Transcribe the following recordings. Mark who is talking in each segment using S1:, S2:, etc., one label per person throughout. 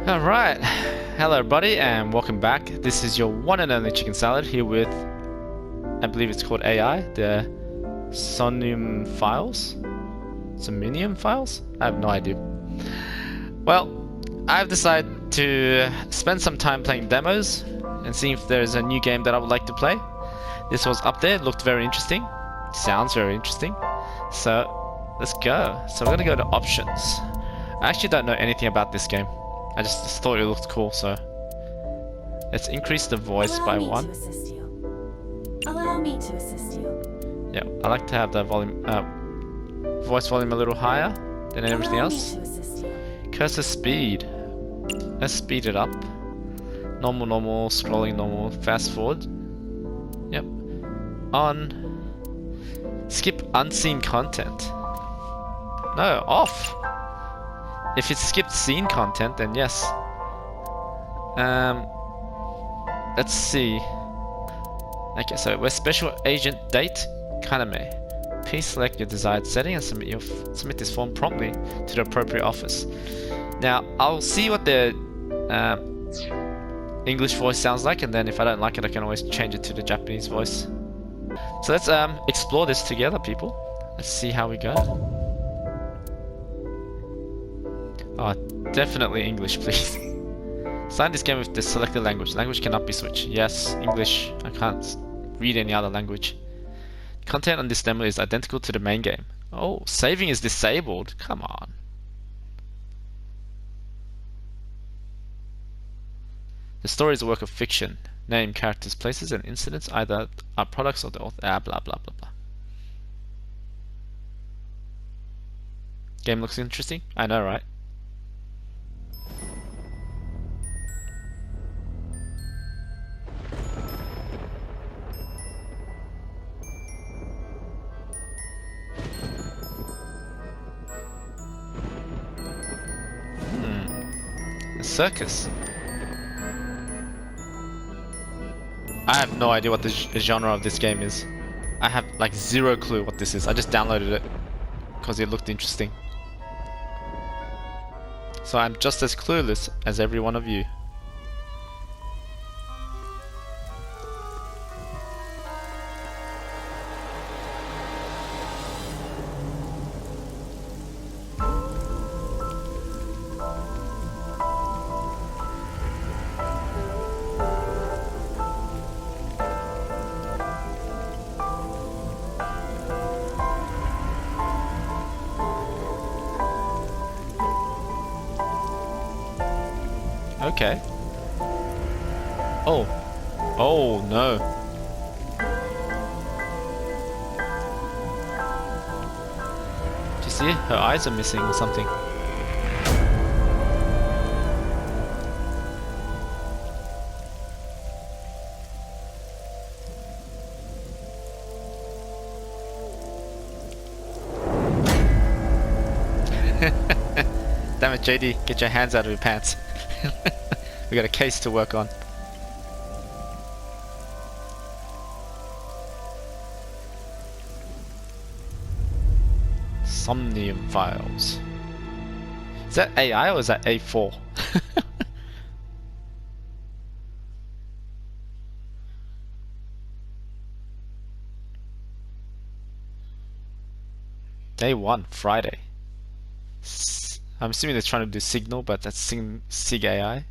S1: Alright, hello everybody and welcome back. This is your one and only Chicken Salad here with, I believe it's called AI, the Somnium files? Somnium files? I have no idea. Well, I've decided to spend some time playing demos and seeing if there's a new game that I would like to play. This was up there, it looked very interesting, sounds very interesting, so let's go. So we're gonna go to options. I actually don't know anything about this game. I just thought it looked cool, so let's increase the voice by 1.
S2: Allow me to assist you.
S1: Yeah, I like to have the volume, voice volume a little higher than everything else. Cursor speed. Let's speed it up. Normal, normal, scrolling, normal, fast forward. Yep. On. Skip unseen content. No, off. If it skipped scene content, then yes. Let's see. Okay, so we're Special Agent Date Kaname. Please select your desired setting and submit this form promptly to the appropriate office. Now, I'll see what the English voice sounds like, and then if I don't like it, I can always change it to the Japanese voice. So let's explore this together, people. Let's see how we go. Oh, definitely English, please. Sign this game with the selected language. Language cannot be switched. Yes, English. I can't read any other language. Content on this demo is identical to the main game. Oh, saving is disabled. Come on. The story is a work of fiction. Name, characters, places, and incidents either are products of the author. Blah, blah, blah, blah. Game looks interesting. I know, right? Circus. I have no idea what the genre of this game is. I have like zero clue what this is. I just downloaded it because it looked interesting. So I'm just as clueless as every one of you. Okay. Oh. Oh no. Do you see? Her eyes are missing or something. Damn it, JD, get your hands out of your pants. We got a case to work on. Somnium files. Is that AI or is that A4? Day 1, Friday. I'm assuming they're trying to do Signal, but that's Sig AI.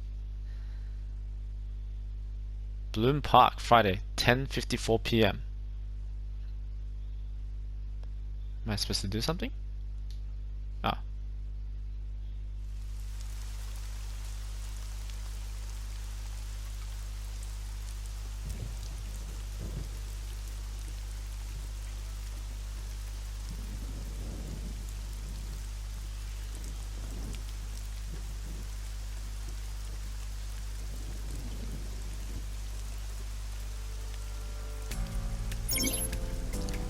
S1: Bloom Park, Friday, 10:54 p.m. Am I supposed to do something? Ah.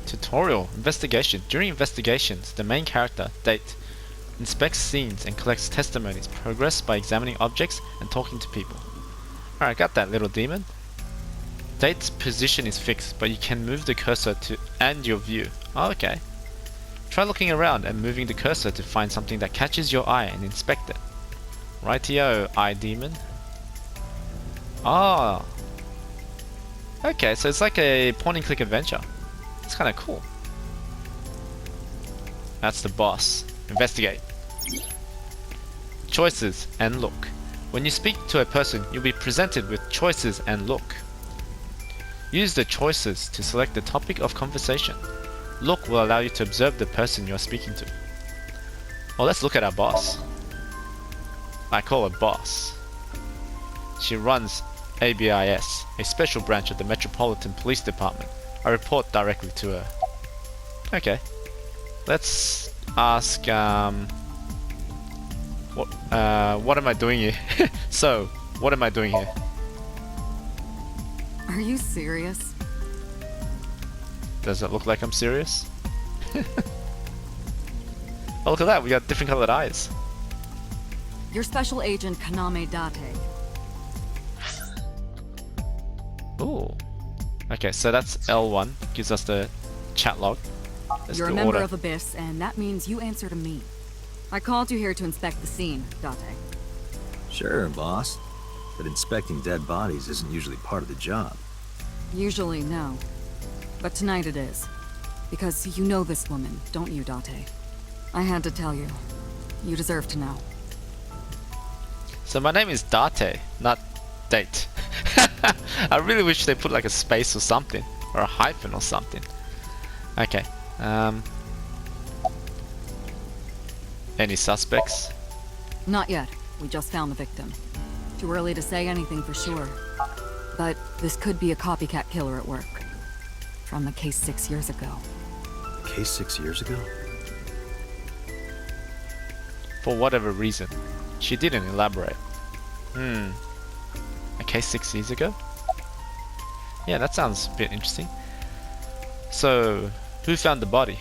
S1: Tutorial. Investigation. During investigations, the main character, Date, inspects scenes and collects testimonies. Progress by examining objects and talking to people. Alright, got that, little demon. Date's position is fixed, but you can move the cursor to and your view. Oh, okay. Try looking around and moving the cursor to find something that catches your eye and inspect it. Rightio, iDemon. Ah. Okay, so it's like a point and click adventure. It's kind of cool. That's the boss. Investigate. Choices and look. When you speak to a person, you'll be presented with choices and look. Use the choices to select the topic of conversation. Look will allow you to observe the person you're speaking to. Well, let's look at our boss. I call her boss. She runs ABIS, a special branch of the Metropolitan Police Department. I report directly to her. Okay. Let's ask, what am I doing here? So, what am I doing here?
S3: Are you serious?
S1: Does it look like I'm serious? Oh, look at that, we got different colored eyes.
S3: You're Special Agent Kaname Date.
S1: Ooh. Okay, so that's L1, gives us the chat log. Let's
S3: You're a
S1: do
S3: member
S1: order.
S3: of Abyss, and that means you answer to me. I called you here to inspect the scene, Date.
S4: Sure, boss. But inspecting dead bodies isn't usually part of the job.
S3: Usually, no. But tonight it is. Because you know this woman, don't you, Date? I had to tell you. You deserve to know.
S1: So my name is Date, not Date. I really wish they put like a space or something, or a hyphen or something. Okay. Any suspects?
S3: Not yet. We just found the victim. Too early to say anything for sure. But this could be a copycat killer at work. From the case 6 years ago.
S4: Case 6 years ago?
S1: For whatever reason, she didn't elaborate. A case 6 years ago? Yeah, that sounds a bit interesting. So, who found the body?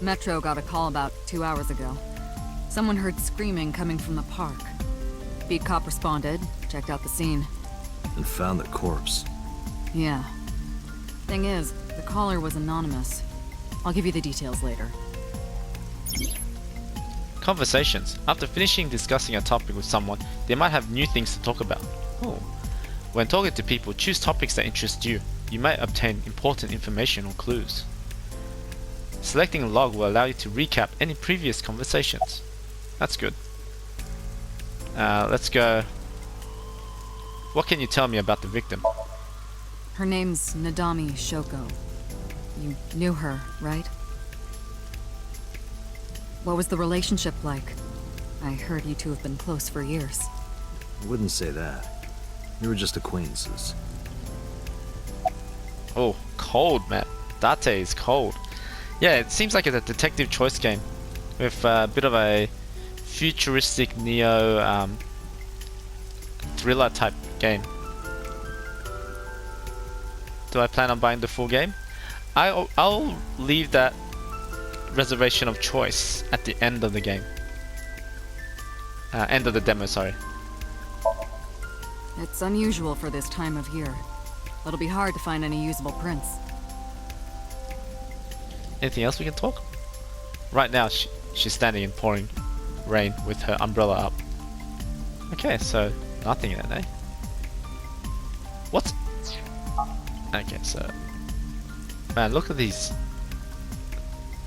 S3: Metro got a call about 2 hours ago. Someone heard screaming coming from the park. Beat cop responded, checked out the scene.
S4: And found the corpse.
S3: Yeah. Thing is, the caller was anonymous. I'll give you the details later.
S1: Conversations. After finishing discussing a topic with someone, they might have new things to talk about. Oh. When talking to people, choose topics that interest you. You might obtain important information or clues. Selecting a log will allow you to recap any previous conversations. That's good. Let's go. What can you tell me about the victim?
S3: Her name's Nadami Shoko. You knew her, right? What was the relationship like? I heard you two have been close for years.
S4: I wouldn't say that. We were just acquaintances.
S1: Oh, cold, man. Date is cold. Yeah, it seems like it's a detective choice game with a bit of a futuristic neo thriller type game. Do I plan on buying the full game? I'll leave that reservation of choice at the end of the game. End of the demo, sorry.
S3: It's unusual for this time of year. It'll be hard to find any usable prints.
S1: Anything else we can talk? Right now, she's standing in pouring rain with her umbrella up. Okay, so nothing then, eh? What? Okay, so... Man, look at these.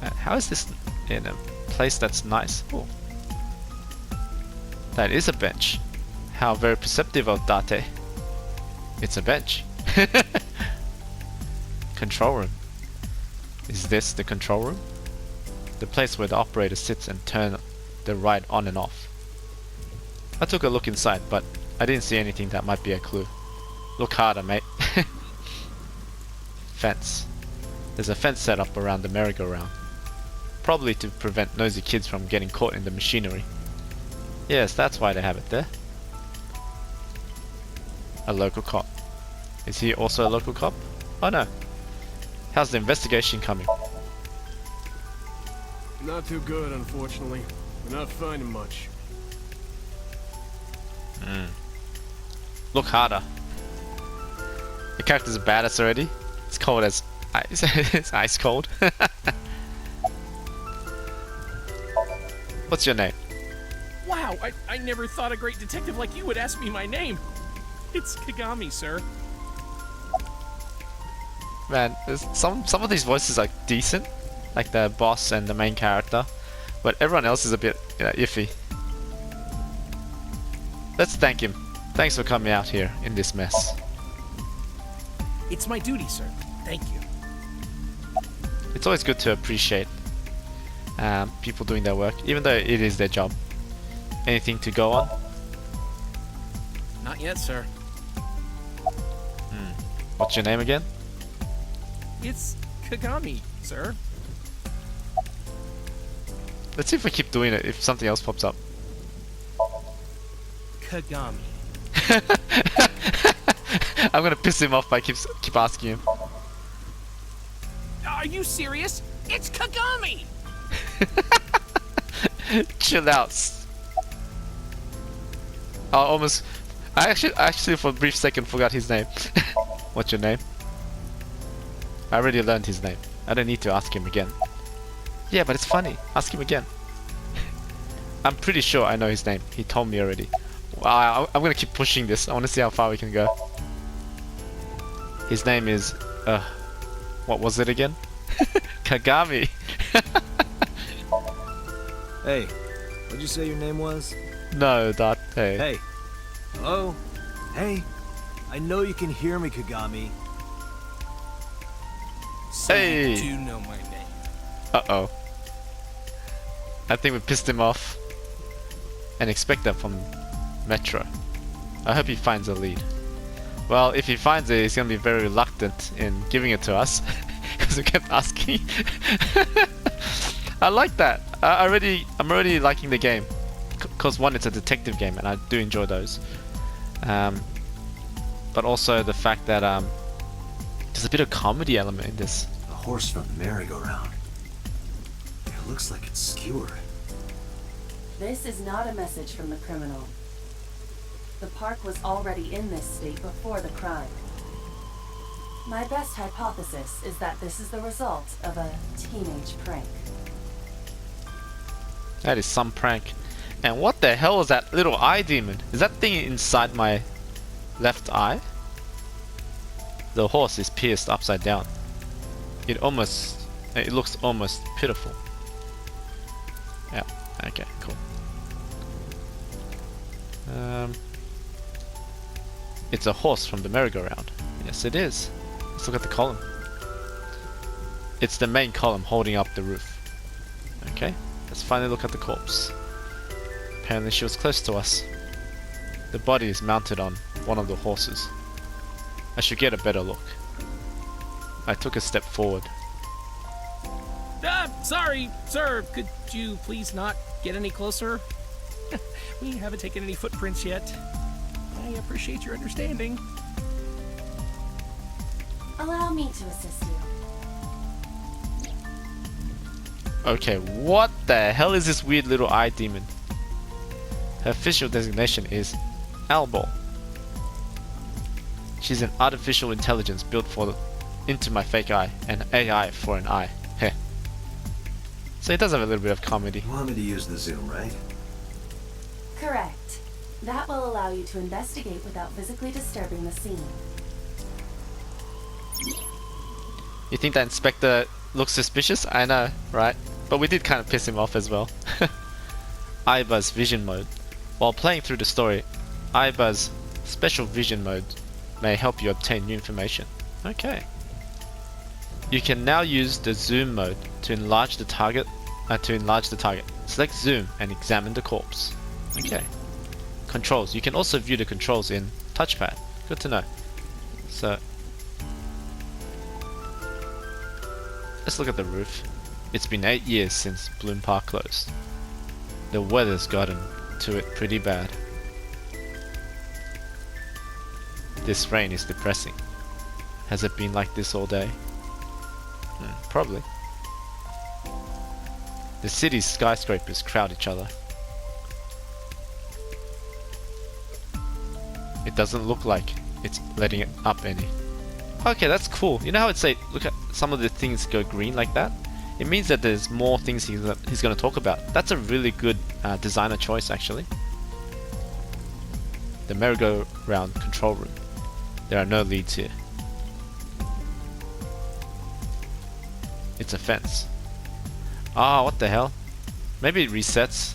S1: Man, how is this in a place that's nice? Oh. That is a bench. How very perceptive of Date. It's a bench. Control room. Is this the control room? The place where the operator sits and turns the ride on and off. I took a look inside, but I didn't see anything that might be a clue. Look harder, mate. Fence. There's a fence set up around the merry-go-round. Probably to prevent nosy kids from getting caught in the machinery. Yes, that's why they have it there. A local cop. Is he also a local cop? Oh no. How's the investigation coming?
S5: Not too good, unfortunately. We're not finding much.
S1: Look harder. The character's badass already. It's cold as ice. It's ice cold.
S6: What's your name?
S1: Wow.
S5: Wow, I never thought a great detective like you would ask me my name. It's Kagami, sir.
S1: Man, some of these voices are decent, like the boss and the main character, but everyone else is a bit iffy. Let's thank him. Thanks for coming out here in this mess.
S5: It's my duty, sir. Thank you.
S1: It's always good to appreciate people doing their work, even though it is their job. Anything to go on?
S5: Not yet, sir.
S1: What's your name again?
S5: It's Kagami, sir.
S1: Let's see if we keep doing it, if something else pops up.
S5: Kagami.
S1: I'm gonna piss him off by keep asking him.
S5: Are you serious? It's Kagami!
S1: Chill out. I actually for a brief second forgot his name. What's your name? I already learned his name. I don't need to ask him again. Yeah, but it's funny. Ask him again. I'm pretty sure I know his name. He told me already. Wow, I'm gonna keep pushing this. I want to see how far we can go. His name is... what was it again? Kagami.
S4: Hey, what'd you say your name was?
S1: No, that... Hey.
S4: Hey. Hello? Hey. I know you can hear me, Kagami.
S5: So
S1: Hey.
S5: you do know my name.
S1: Uh-oh. I think we pissed him off. And expect that from Metro. I hope he finds a lead. Well, if he finds it, he's gonna be very reluctant in giving it to us. Because we kept asking. I like that. I'm already liking the game. Because one, it's a detective game, and I do enjoy those. But also the fact that there's a bit of comedy element in this.
S4: A horse from the merry-go-round. It looks like it's skewered.
S2: This is not a message from the criminal. The park was already in this state before the crime. My best hypothesis is that this is the result of a teenage prank.
S1: That is some prank. And what the hell is that little eye demon? Is that thing inside my left eye? The horse is pierced upside down. It looks almost pitiful. Yeah, okay, cool. It's a horse from the merry-go-round. Yes, it is. Let's look at the column. It's the main column holding up the roof. Okay, let's finally look at the corpse. Apparently she was close to us. The body is mounted on one of the horses. I should get a better look. I took a step forward.
S5: Sorry, sir. Could you please not get any closer? We haven't taken any footprints yet. I appreciate your understanding.
S2: Allow me to assist you.
S1: Okay, what the hell is this weird little eye demon? Her official designation is Albor. She's an artificial intelligence built into my fake eye, an AI for an eye. Heh. So it does have a little bit of comedy.
S4: You want me to use the zoom, right?
S2: Correct. That will allow you to investigate without physically disturbing the scene.
S1: You think that inspector looks suspicious? I know, right? But we did kind of piss him off as well. iBuzz Vision Mode. While playing through the story, iBuzz Special Vision Mode may help you obtain new information. Okay. You can now use the zoom mode to enlarge the target. Select zoom and examine the corpse. Okay. Controls. You can also view the controls in touchpad. Good to know. So let's look at the roof. It's been 8 years since Bloom Park closed. The weather's gotten to it pretty bad. This rain is depressing. Has it been like this all day? Probably. The city's skyscrapers crowd each other. It doesn't look like it's letting it up any. Okay, that's cool. You know how it's like, look at some of the things go green like that? it means that there's more things he's going to talk about. That's a really good designer choice, actually. The merry-go-round control room. There are no leads here. It's a fence. Ah, what the hell? Maybe it resets.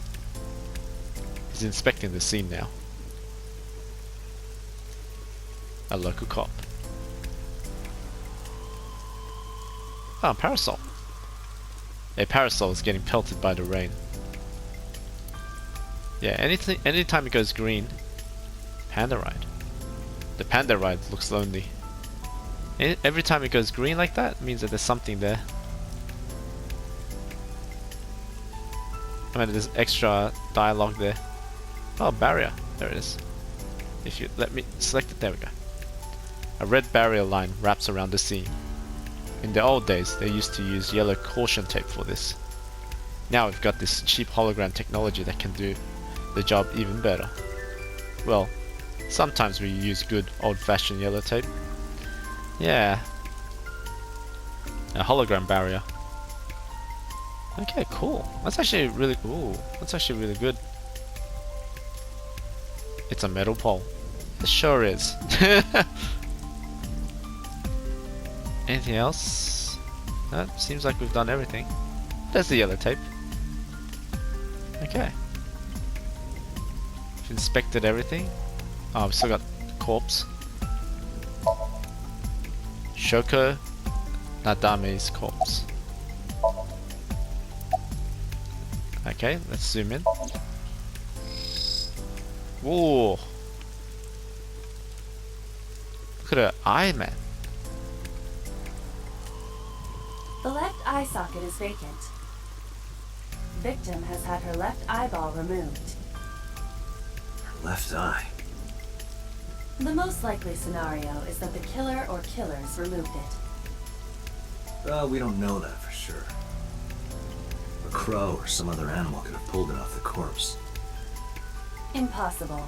S1: He's inspecting the scene now. A local cop. Ah, parasol. A parasol is getting pelted by the rain. Yeah, anytime it goes green. Panda ride. The panda ride looks lonely. Every time it goes green like that, it means that there's something there. I mean, there's extra dialogue there. Oh, barrier. There it is. If you let me select it, there we go. A red barrier line wraps around the scene. In the old days, they used to use yellow caution tape for this. Now we've got this cheap hologram technology that can do the job even better. Well, sometimes we use good old-fashioned yellow tape. Yeah. A hologram barrier. Okay, cool. That's actually really cool. That's actually really good. It's a metal pole. It sure is. Anything else? No, seems like we've done everything. There's the yellow tape. Okay. We've inspected everything. Oh, we've still got the corpse. Shoko Nadame's corpse. Okay, let's zoom in. Whoa! Look at her eye, man.
S2: The left eye socket is vacant. Victim has had her left eyeball removed.
S4: Her left eye.
S2: The most likely scenario is that the killer or killers removed it.
S4: Well, we don't know that for sure. A crow or some other animal could have pulled it off the corpse.
S2: Impossible.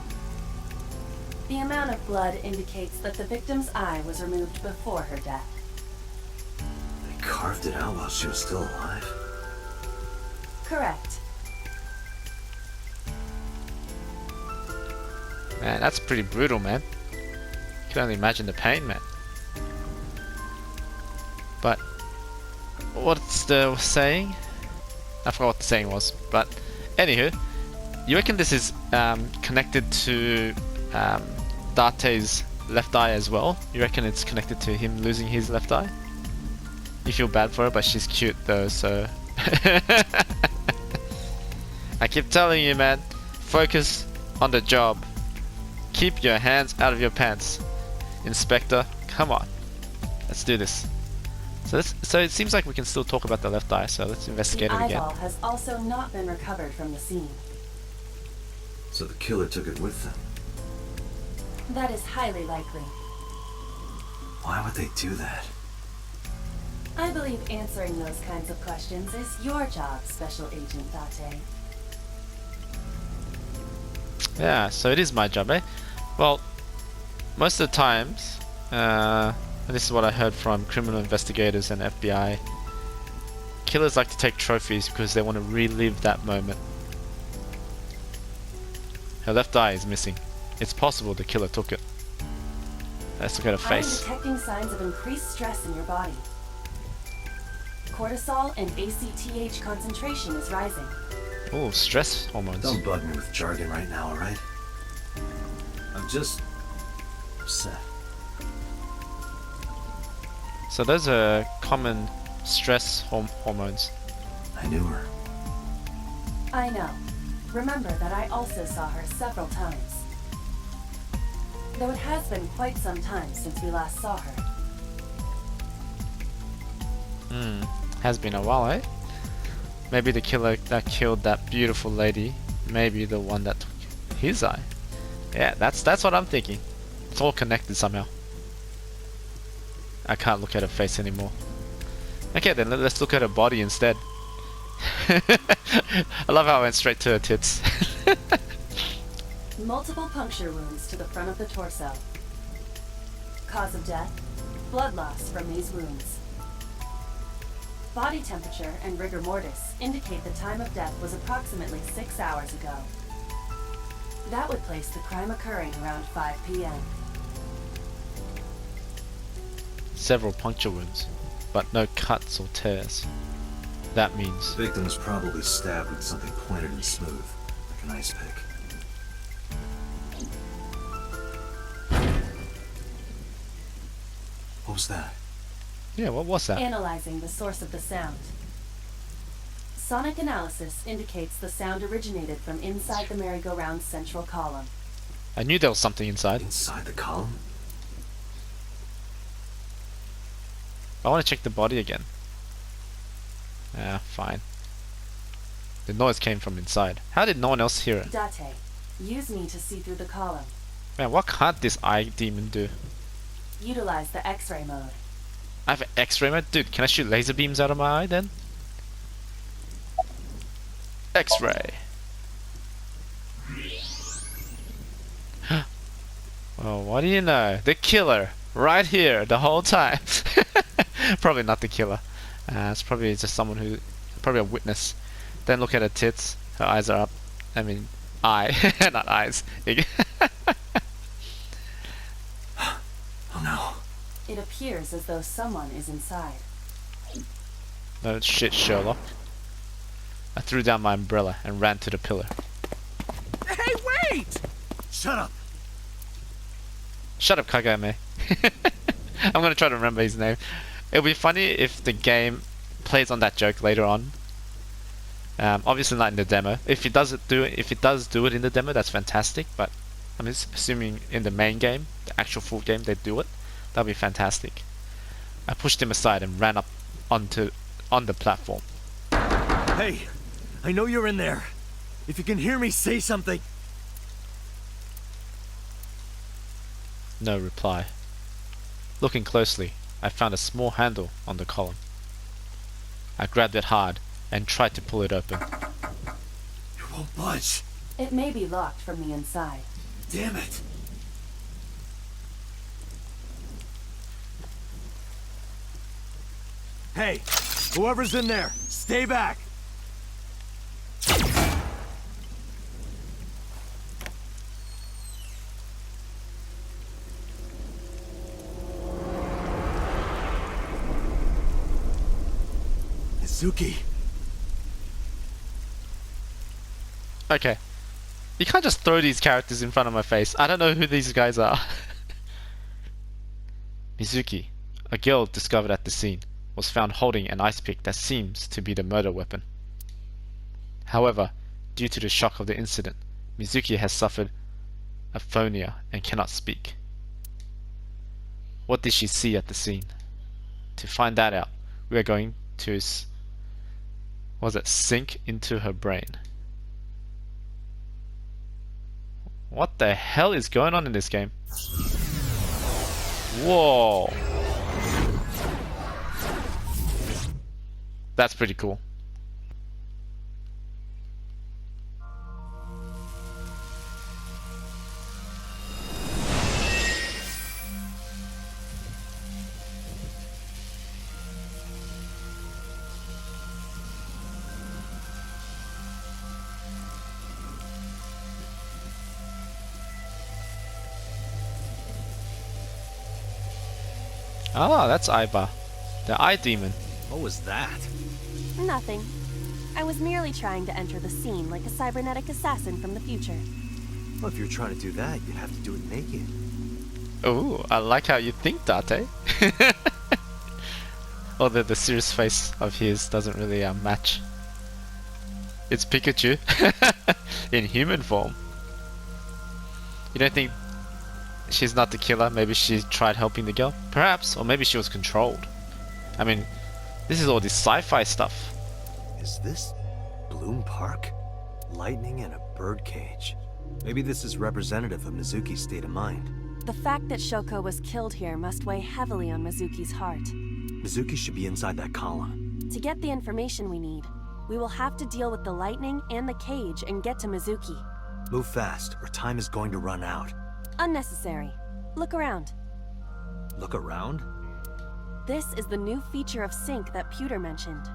S2: The amount of blood indicates that the victim's eye was removed before her death.
S4: They carved it out while she was still alive?
S2: Correct.
S1: Man, that's pretty brutal, man. I can only imagine the pain, man. But what's the saying? I forgot what the saying was. But anywho, you reckon this is connected to Date's left eye as well? You reckon it's connected to him losing his left eye? You feel bad for her, but she's cute though, so... I keep telling you, man, focus on the job. Keep your hands out of your pants. Inspector, come on. Let's do this. So it seems like we can still talk about the left eye, so let's investigate it
S2: The
S1: again.
S2: eyeball has also not been recovered from the scene.
S4: So the killer took it with them.
S2: That is highly likely.
S4: Why would they do that?
S2: I believe answering those kinds of questions is your job, Special Agent Date.
S1: Yeah, so it is my job, eh? Well, most of the times, and this is what I heard from criminal investigators and FBI, killers like to take trophies because they want to relive that moment. Her left eye is missing. It's possible the killer took it. Let's look at her
S2: I am
S1: face.
S2: detecting signs of increased stress in your body. Cortisol and ACTH concentration is rising.
S1: Oh, stress hormones.
S4: Don't bug me with jargon right now, alright? I'm just... upset.
S1: So those are common stress hormones.
S4: I knew her.
S2: I know. Remember that I also saw her several times. Though it has been quite some time since we last saw her.
S1: Has been a while, eh? Maybe the killer that killed that beautiful lady, maybe the one that took his eye. Yeah, that's what I'm thinking. It's all connected somehow. I can't look at her face anymore. Okay, then let's look at her body instead. I love how I went straight to her tits.
S2: Multiple puncture wounds to the front of the torso. Cause of death, blood loss from these wounds. Body temperature and rigor mortis indicate the time of death was approximately 6 hours ago. That would place the crime occurring around 5 p.m.
S1: Several puncture wounds, but no cuts or tears. That means
S4: The victim was probably stabbed with something pointed and smooth, like an ice pick. What was that?
S1: yeah, what was that?
S2: Analyzing the source of the sound. Sonic analysis indicates the sound originated from inside the merry-go-round's central column.
S1: I knew there was something inside.
S4: Inside the column?
S1: I want to check the body again. Fine. The noise came from inside. How did no one else hear it?
S2: Date, use me to see through the column.
S1: Man, what can't this eye demon do?
S2: Utilize the X-ray mode.
S1: I have an X-ray mode? Dude, can I shoot laser beams out of my eye then? X-ray. Oh, what do you know? The killer. Right here, the whole time. Probably not the killer. It's probably just someone who... Probably a witness. Then look at her tits. Her eyes are up. I mean, eye. Not eyes.
S4: Oh no.
S2: It appears as though someone is inside.
S1: No shit, Sherlock. I threw down my umbrella and ran to the pillar.
S5: Hey, wait!
S4: Shut up!
S1: Shut up, Kagame. I'm gonna try to remember his name. It'll be funny if the game plays on that joke later on. Obviously not in the demo. If it does do it in the demo, that's fantastic. But I'm just assuming in the main game, the actual full game, they do it. That'll be fantastic. I pushed him aside and ran up on the platform.
S6: Hey, I know you're in there. If you can hear me, say something.
S1: No reply. Looking closely, I found a small handle on the column. I grabbed it hard and tried to pull it open.
S6: You won't budge.
S2: It may be locked from the inside.
S6: Damn it. Hey, whoever's in there, stay back. Mizuki.
S1: Okay. You can't just throw these characters in front of my face. I don't know who these guys are. Mizuki, a girl discovered at the scene, was found holding an ice pick that seems to be the murder weapon. However, due to the shock of the incident, Mizuki has suffered aphonia and cannot speak. What did she see at the scene? To find that out, we are going to sink into her brain. What the hell is going on in this game? Whoa! That's pretty cool. Ah, that's Aiba, the eye demon.
S6: What was that?
S7: Nothing. I was merely trying to enter the scene like a cybernetic assassin from the future.
S6: Well, if you're trying to do that, you'd have to do it naked.
S1: Oh, I like how you think, Date. Although the serious face of his doesn't really match. It's Pikachu in human form. You don't think she's not the killer? Maybe she tried helping the girl? Perhaps, or maybe she was controlled. I mean, this is all this sci-fi stuff.
S6: Is this Bloom Park? Lightning and a birdcage. Maybe this is representative of Mizuki's state of mind.
S7: The fact that Shoko was killed here must weigh heavily on Mizuki's heart.
S6: Mizuki should be inside that column.
S7: To get the information we need, we will have to deal with the lightning and the cage and get to Mizuki.
S6: Move fast, or time is going to run out.
S7: Unnecessary. Look around.
S6: Look around?
S7: This is the new feature of sync that Pewter mentioned.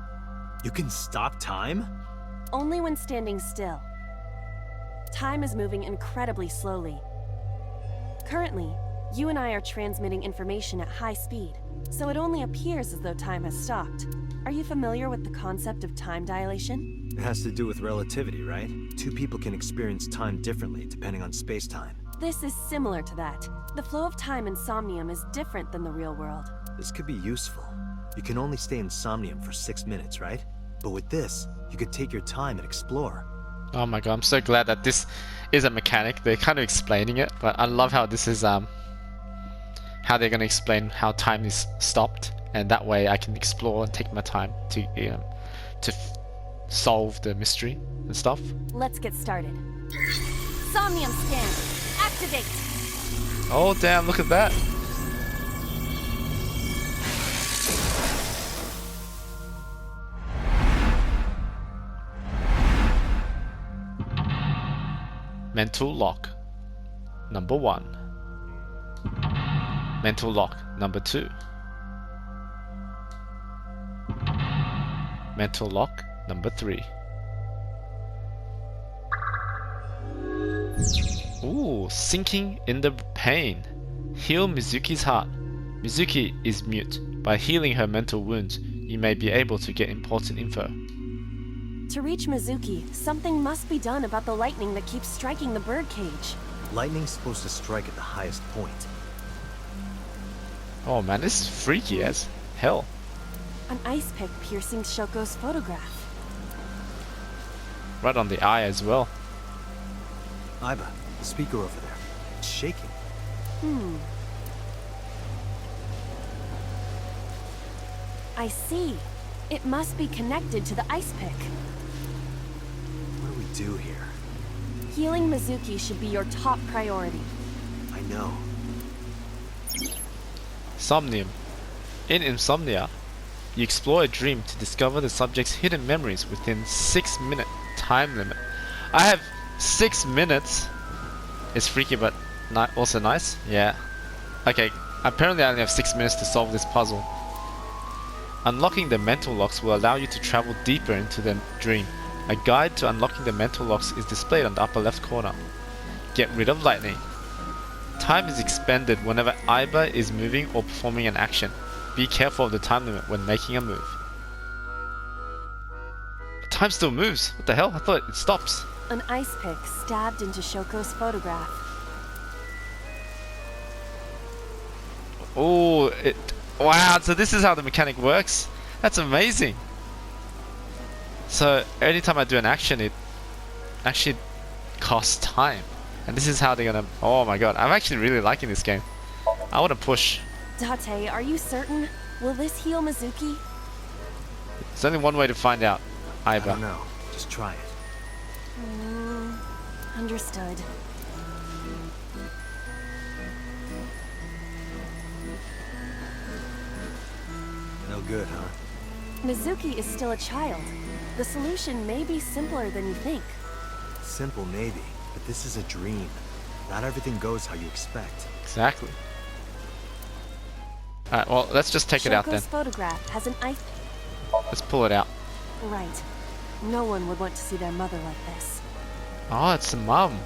S6: You can stop time?
S7: Only when standing still. Time is moving incredibly slowly. Currently, you and I are transmitting information at high speed, so it only appears as though time has stopped. Are you familiar with the concept of time dilation?
S6: It has to do with relativity, right? Two people can experience time differently depending on space-time.
S7: This is similar to that. The flow of time in Somnium is different than the real world.
S6: This could be useful. You can only stay in Somnium for 6 minutes, right? But with this, you could take your time and explore.
S1: Oh my god, I'm so glad that this is a mechanic. They're kind of explaining it, but I love how this is how they're going to explain how time is stopped, and that way I can explore and take my time to solve the mystery and stuff.
S7: Let's get started. Somnium scan. Activate.
S1: Oh damn, look at that. Mental lock number 1. Mental lock number 2. Mental lock number 3. Ooh, sinking in the pain. Heal Mizuki's heart. Mizuki is mute. By healing her mental wounds, you may be able to get important info.
S7: To reach Mizuki, something must be done about the lightning that keeps striking the birdcage.
S6: Lightning's supposed to strike at the highest point.
S1: Oh man, this is freaky as hell.
S7: An ice pick piercing Shoko's photograph.
S1: Right on the eye as well.
S6: Aiba, the speaker over there. It's shaking.
S7: I see. It must be connected to the ice pick.
S6: What do we do here?
S7: Healing Mizuki should be your top priority.
S6: I know.
S1: Somnium. In Insomnia, you explore a dream to discover the subject's hidden memories within 6-minute time limit. I have 6 minutes. It's freaky but also nice. Yeah. Okay, apparently I only have 6 minutes to solve this puzzle. Unlocking the mental locks will allow you to travel deeper into the dream. A guide to unlocking the mental locks is displayed on the upper left corner. Get rid of lightning. Time is expended whenever Aiba is moving or performing an action. Be careful of the time limit when making a move. Time still moves. What the hell? I thought it stops.
S7: An ice pick stabbed into Shoko's photograph.
S1: Oh, wow, so this is how the mechanic works? That's amazing. So anytime I do an action, it actually costs time. And this is how they're gonna... Oh my god, I'm actually really liking this game. I want to push.
S7: Date, are you certain? Will this heal Mizuki?
S1: There's only one way to find out,
S6: I
S1: Aiba.
S6: don't know. Just try it.
S7: Understood.
S6: No good, huh?
S7: Mizuki is still a child. The solution may be simpler than you think.
S6: Simple, maybe. But this is a dream. Not everything goes how you expect.
S1: Exactly. Alright, well, let's just take it out then.
S7: Shoko's photograph has an ice...
S1: Let's pull it out.
S7: Right. No one would want to see their mother like this.
S1: Oh, it's the mum.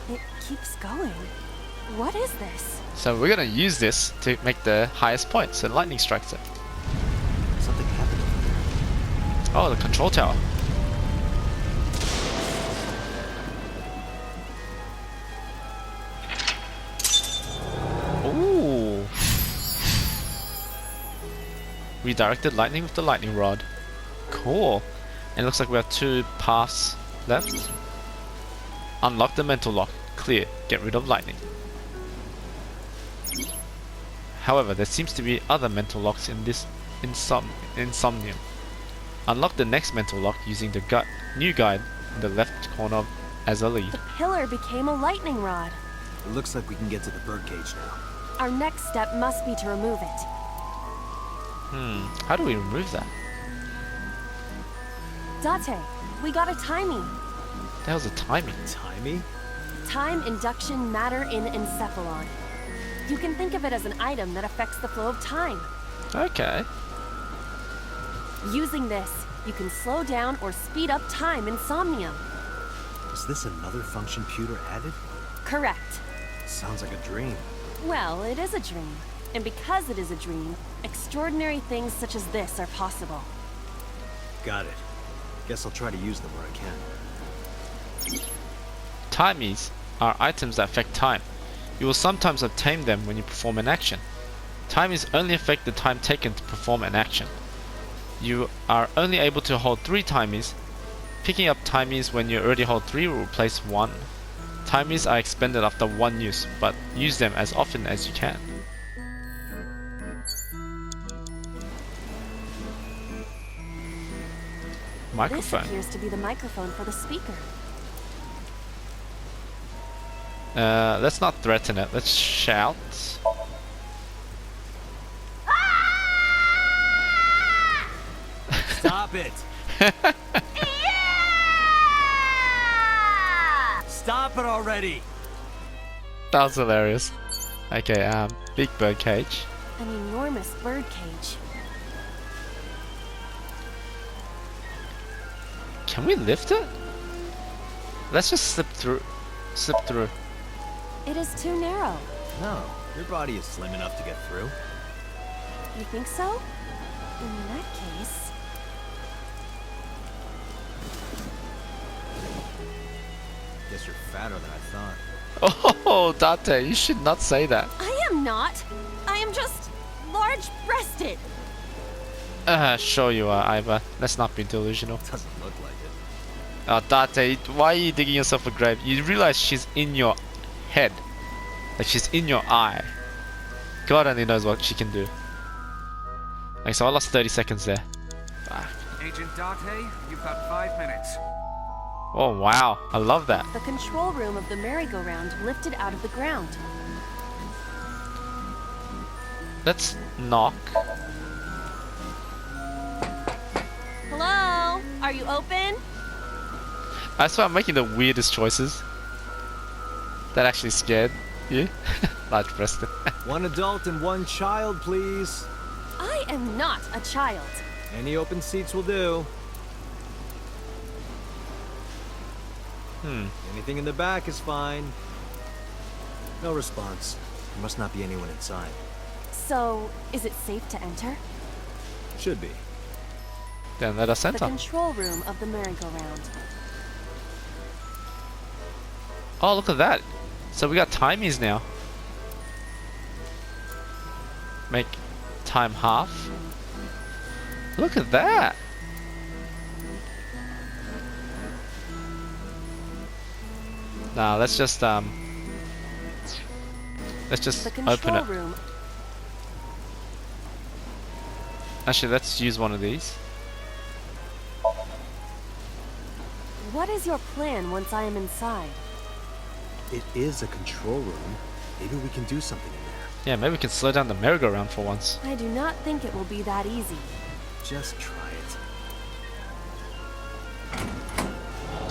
S7: It keeps going. What is this?
S1: So we're gonna use this to make the highest point, so lightning strikes it.
S6: Something happened over there.
S1: Oh, the control tower. Ooh. Redirected lightning with the lightning rod. Cool. And it looks like we have 2 paths left. Unlock the mental lock. Clear. Get rid of lightning. However, there seems to be other mental locks in this Somnium. Unlock the next mental lock using the new guide in the left corner as a lead.
S7: The pillar became a lightning rod.
S6: It looks like we can get to the birdcage now.
S7: Our next step must be to remove it.
S1: How do we remove that?
S7: Date, we got a timing.
S1: The hell's a timing?
S6: Timey?
S7: Time induction matter in encephalon. You can think of it as an item that affects the flow of time.
S1: Okay.
S7: Using this, you can slow down or speed up time in Somnium.
S6: Is this another function Pewter added?
S7: Correct.
S6: Sounds like a dream.
S7: Well, it is a dream. And because it is a dream, extraordinary things such as this are possible.
S6: Got it. Guess I'll try to use them where I can.
S1: Timies are items that affect time. You will sometimes obtain them when you perform an action. Timies only affect the time taken to perform an action. You are only able to hold 3 timies. Picking up timies when you already hold 3 will replace 1. Timies are expended after 1 use, but use them as often as you can. Microphone.
S7: This appears to be the microphone for the speaker.
S1: Let's not threaten it. Let's shout.
S6: Stop it! Stop it already!
S1: That was hilarious. Okay, big bird cage.
S7: An enormous bird cage.
S1: Can we lift it? Let's just slip through. Slip through.
S7: It is too narrow.
S6: No, your body is slim enough to get through.
S7: You think so? In that case...
S6: Guess you're fatter than I thought.
S1: Oh, Dante, you should not say that.
S7: I am not. I am just large-breasted.
S1: Sure you are, Iva. Let's not be delusional.
S6: Doesn't look like it.
S1: Oh, Dante, why are you digging yourself a grave? You realize she's in your head. Like, she's in your eye. God only knows what she can do. Okay, so I lost 30 seconds there. Ah.
S8: Agent Date, you've got 5 minutes.
S1: Oh, wow. I love that.
S7: The control room of the merry-go-round lifted out of the ground.
S1: Let's knock.
S7: Hello? Are you open?
S1: I swear I'm making the weirdest choices. That actually scared you. Large breasted.
S6: 1 adult and 1 child, please.
S7: I am not a child.
S6: Any open seats will do. Anything in the back is fine. No response. There must not be anyone inside.
S7: So, is it safe to enter?
S6: Should be.
S1: Then let us
S7: The
S1: enter.
S7: control room of the merry-go-round.
S1: Oh, look at that. So we got timies now. Make time half. Look at that. Now let's just
S7: The
S1: open
S7: control
S1: it.
S7: room.
S1: Actually, let's use one of these.
S7: What is your plan once I am inside?
S6: It is a control room. Maybe we can do something in there.
S1: Yeah, maybe we can slow down the merry-go-round for once.
S7: I do not think it will be that easy.
S6: Just try it.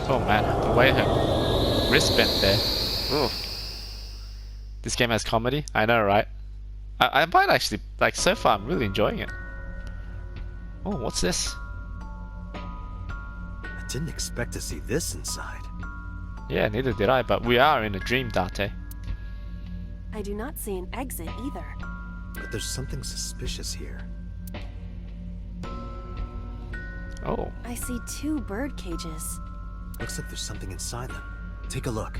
S1: Oh man, the way her wrist bent there. Ooh. This game has comedy. I know, right? I might actually, like, so far I'm really enjoying it. Oh, what's this?
S6: I didn't expect to see this inside.
S1: Yeah, neither did I, but we are in a dream, Date.
S7: I do not see an exit either.
S6: But there's something suspicious here.
S1: Oh.
S7: I see 2 bird cages.
S6: Looks like there's something inside them. Take a look.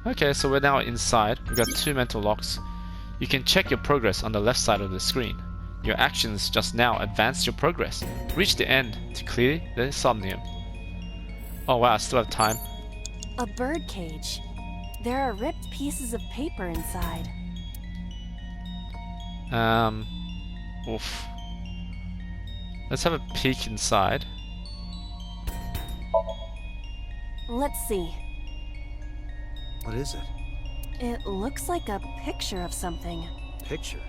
S1: Okay, so we're now inside. We've got 2 mental locks. You can check your progress on the left side of the screen. Your actions just now advance your progress. Reach the end to clear the Somnium. Oh wow, I still have time.
S7: A bird cage. There are ripped pieces of paper inside.
S1: Oof. Let's have a peek inside.
S7: Let's see.
S6: What is it?
S7: It looks like a picture of something.
S6: Picture?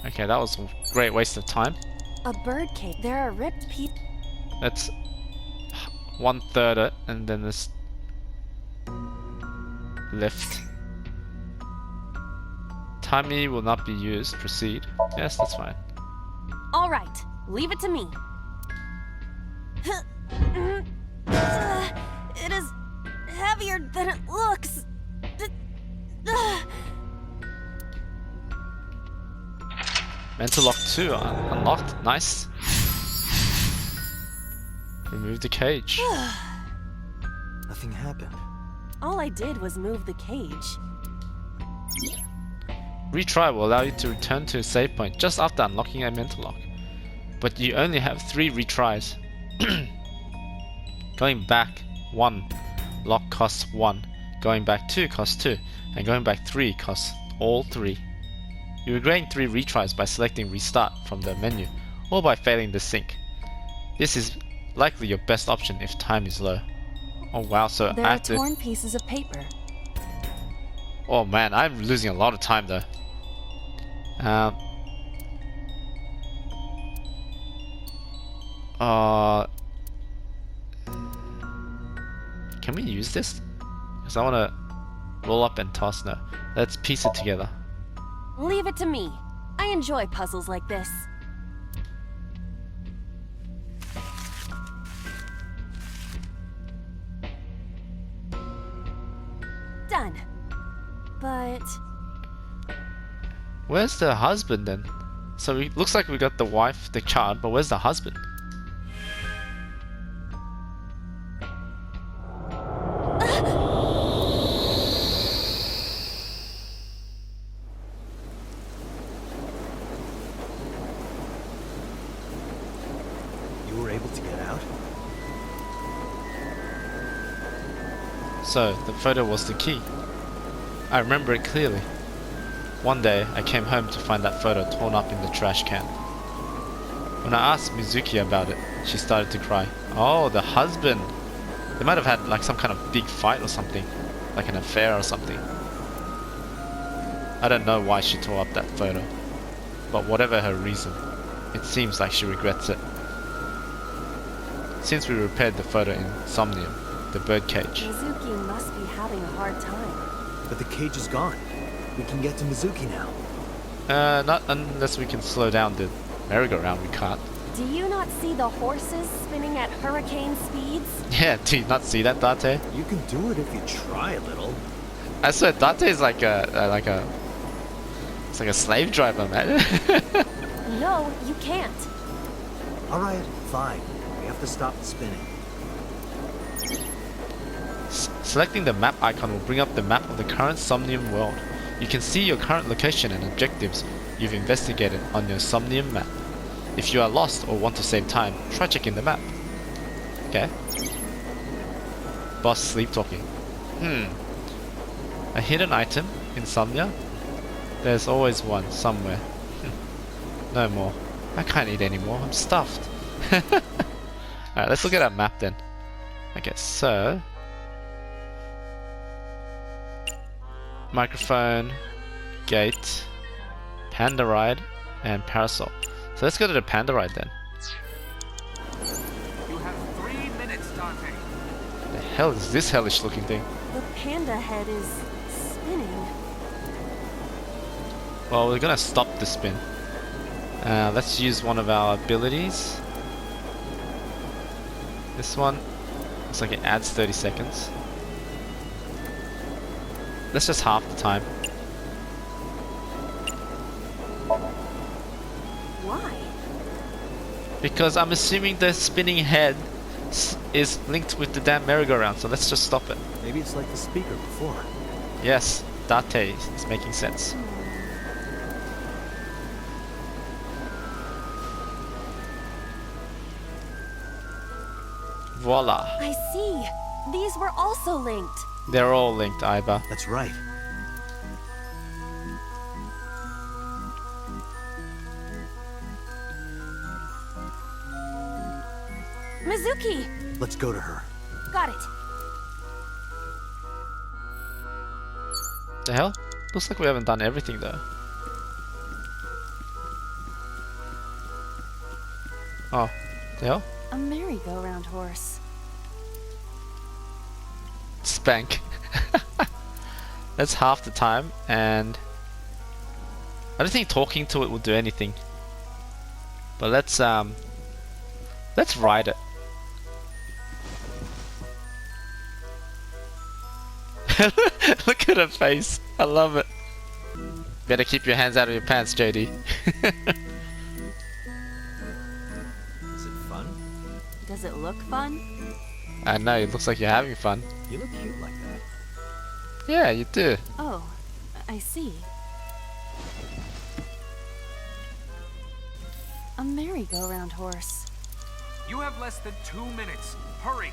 S1: Okay, that was a great waste of time.
S7: A bird cage. There are ripped
S1: Let's 1/3 it, and then this lift. Timey will not be used. Proceed. Yes, that's fine.
S7: All right, leave it to me. It is heavier than it looks.
S1: Mental lock 2 unlocked. Nice. Remove the cage.
S6: Nothing happened.
S7: All I did was move the cage.
S1: Retry will allow you to return to a save point just after unlocking a mental lock. But you only have 3 retries. Going back 1 lock costs 1. Going back 2 costs 2. And going back 3 costs all 3. You will gain 3 retries by selecting restart from the menu or by failing the sync. This is likely your best option if time is low. Oh wow, so
S7: There
S1: I
S7: are
S1: have to...
S7: torn pieces of paper.
S1: Oh man, I'm losing a lot of time though. Can we use this? Because I want to roll up and toss now. Let's piece it together.
S7: Leave it to me. I enjoy puzzles like this. Done. But
S1: Where's the husband then? So it looks like we got the wife, the child, but where's the husband?
S6: You were able to get out?
S1: So the photo was the key. I remember it clearly. One day I came home to find that photo torn up in the trash can. When I asked Mizuki about it, she started to cry. Oh, the husband! They might have had like some kind of big fight or something, like an affair or something. I don't know why she tore up that photo, but whatever her reason, it seems like she regrets it. Since we repaired the photo in Somnium, the birdcage.
S7: Mizuki must be having a hard time.
S6: But the cage is gone. We can get to Mizuki now.
S1: Not unless we can slow down the merry-go-round, we can't.
S7: Do you not see the horses spinning at hurricane speeds?
S1: Yeah, do you not see that, Date?
S6: You can do it if you try a little.
S1: I swear, Date is like a it's like a slave driver, man.
S7: No, you can't.
S6: Alright, fine. We have to stop the spinning.
S1: Selecting the map icon will bring up the map of the current Somnium world. You can see your current location and objectives you've investigated on your Somnium map. If you are lost or want to save time, try checking the map. Okay. Boss sleep talking. A hidden item in Somnia? There's always one somewhere. No more. I can't eat anymore. I'm stuffed. Alright, let's look at our map then. Okay, so microphone, gate, panda ride, and parasol. So let's go to the panda ride then.
S8: You have 3 minutes, Dante.
S1: The hell is this hellish looking thing?
S7: The panda head is spinning.
S1: Well, we're gonna stop the spin. Let's use one of our abilities. This one looks like it adds 30 seconds. Let's just half the time.
S7: Why?
S1: Because I'm assuming the spinning head is linked with the damn merry-go-round, so let's just stop it.
S6: Maybe it's like the speaker before.
S1: Yes, Date is making sense. Voila.
S7: I see. These were also linked.
S1: They're all linked, Aiba.
S6: That's right.
S7: Mizuki!
S6: Let's go to her.
S7: Got it.
S1: The hell? Looks like we haven't done everything though. Oh, the hell?
S7: A merry-go-round horse.
S1: Spank. That's half the time, and I don't think talking to it will do anything. But let's ride it. Look at her face. I love it. Better keep your hands out of your pants, JD.
S6: Is it fun?
S7: Does it look fun?
S1: I know, it looks like you're having fun.
S6: You look cute like that.
S1: Yeah, you do.
S7: Oh, I see. A merry-go-round horse.
S8: You have less than 2 minutes. Hurry.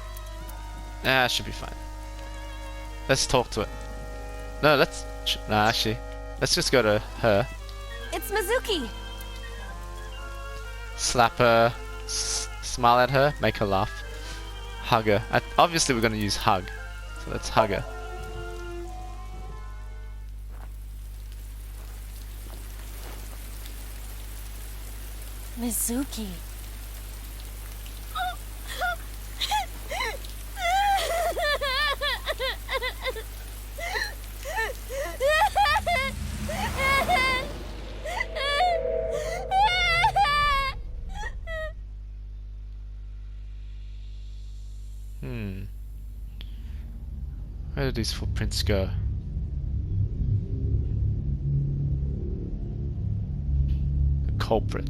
S1: Ah, should be fine. Let's talk to it. No, actually, let's just go to her.
S7: It's Mizuki!
S1: Slap her, smile at her, make her laugh. Hug her. Obviously we're gonna use hug. So let's hug her.
S7: Mizuki.
S1: Where did these footprints go? The culprit.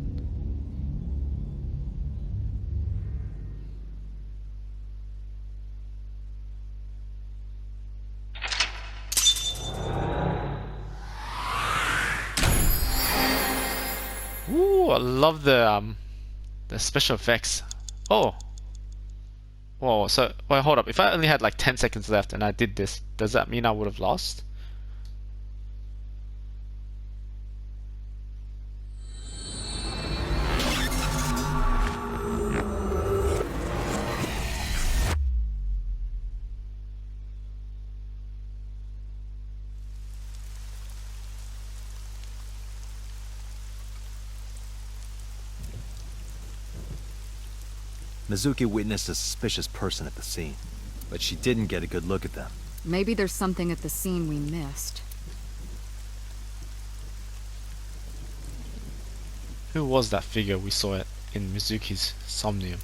S1: Ooh, I love the special effects. Oh. Whoa, so wait, hold up. If I only had like 10 seconds left and I did this, does that mean I would have lost?
S6: Mizuki witnessed a suspicious person at the scene, but she didn't get a good look at them.
S3: Maybe there's something at the scene we missed.
S1: Who was that figure we saw in Mizuki's Somnium?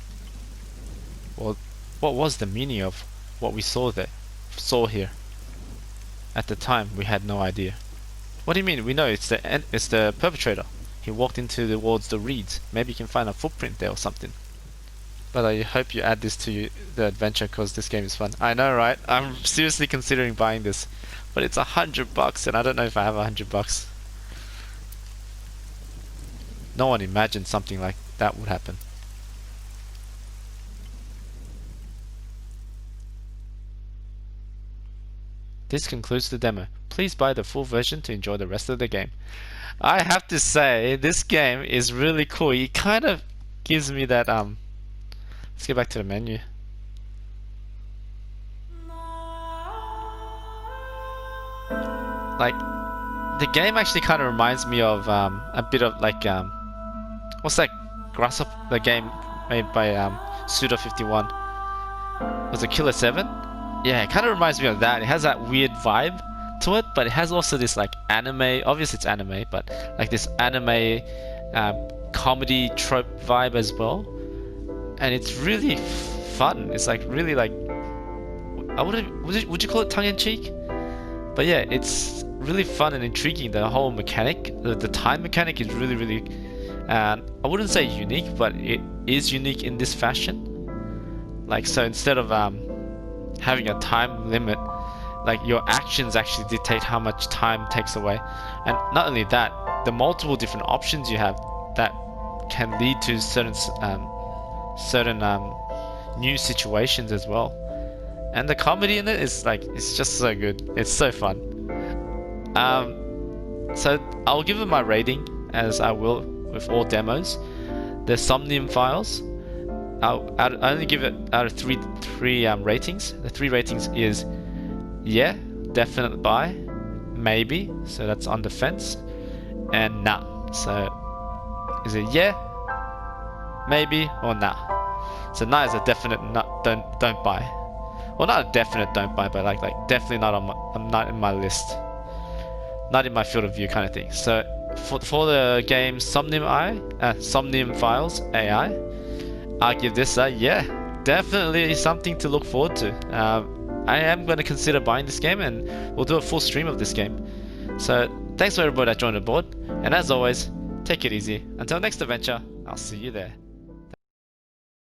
S1: Well, what was the meaning of what we saw here? At the time, we had no idea. What do you mean? We know it's the perpetrator. He walked into towards the reeds. Maybe you can find a footprint there or something. But I hope you add this to the adventure because this game is fun. I know, right? I'm seriously considering buying this, but it's $100 and I don't know if I have $100. No one imagined something like that would happen. This concludes the demo. Please buy the full version to enjoy the rest of the game. I have to say, this game is really cool. It kind of gives me that let's get back to the menu. Like, the game actually kind of reminds me of a bit of like what's that Grasshopper? The game made by Suda51. Was it Killer 7? Yeah, it kind of reminds me of that. It has that weird vibe to it, but it has also this like anime. Obviously, it's anime, but like this anime comedy trope vibe as well. And it's really fun. It's like really like would you call it tongue-in-cheek? But yeah, it's really fun and intriguing. The whole mechanic, the time mechanic, is really I wouldn't say unique, but it is unique in this fashion. Like, so instead of having a time limit, like your actions actually dictate how much time takes away. And not only that, the multiple different options you have that can lead to certain new situations as well. And the comedy in it is like, it's just so good. It's so fun. So I'll give it my rating, as I will with all demos. The Somnium files, I'll only give it out of three ratings. The 3 ratings is yeah, definite buy, maybe, so that's on the fence, and nah. So is it yeah, maybe, or nah? So Night is a definite don't buy. Well, not a definite don't buy, but like definitely not on my, not in my list, not in my field of view kind of thing. So for the game Somnium Files AI, I'll give this a yeah, definitely something to look forward to. I am going to consider buying this game, and we'll do a full stream of this game. So thanks for everybody that joined aboard, and as always, take it easy. Until next adventure, I'll see you there.